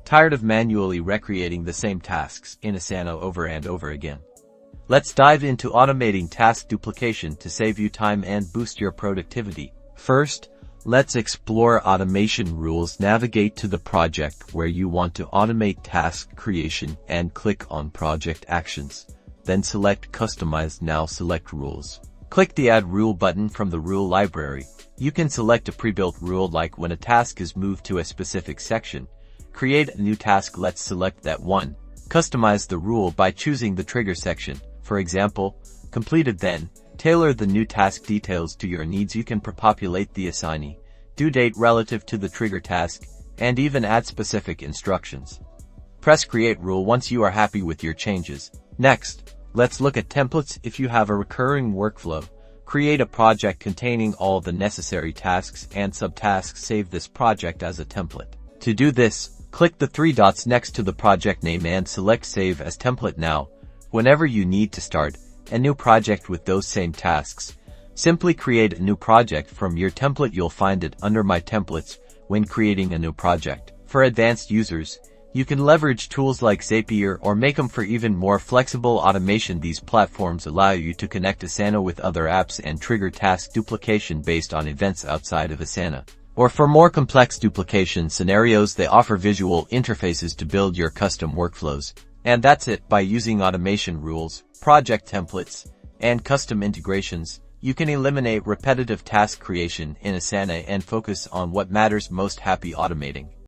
Tired of manually recreating the same tasks in Asana over and over again? Let's dive into automating task duplication to save you time and boost your productivity. First, let's explore automation rules. Navigate to the project where you want to automate task creation and click on Project Actions. Then select Customize. Now select Rules. Click the Add Rule button from the rule library. You can select a pre-built rule, like when a task is moved to a specific section. Create a new task. Let's select that one. Customize the rule by choosing the trigger section. For example, completed. Then tailor the new task details to your needs. You can populate the assignee, due date relative to the trigger task, and even add specific instructions. Press Create Rule once you are happy with your changes. Next, let's look at templates. If you have a recurring workflow, create a project containing all the necessary tasks and subtasks. Save this project as a template. To do this, click the three dots next to the project name and select Save as Template. Now, whenever you need to start a new project with those same tasks, simply create a new project from your template. You'll find it under My Templates when creating a new project. For advanced users, you can leverage tools like Zapier or make them for even more flexible automation. These platforms allow you to connect Asana with other apps and trigger task duplication based on events outside of Asana. Or for more complex duplication scenarios, they offer visual interfaces to build your custom workflows. And that's it. By using automation rules, project templates, and custom integrations, you can eliminate repetitive task creation in Asana and focus on what matters most. Happy automating!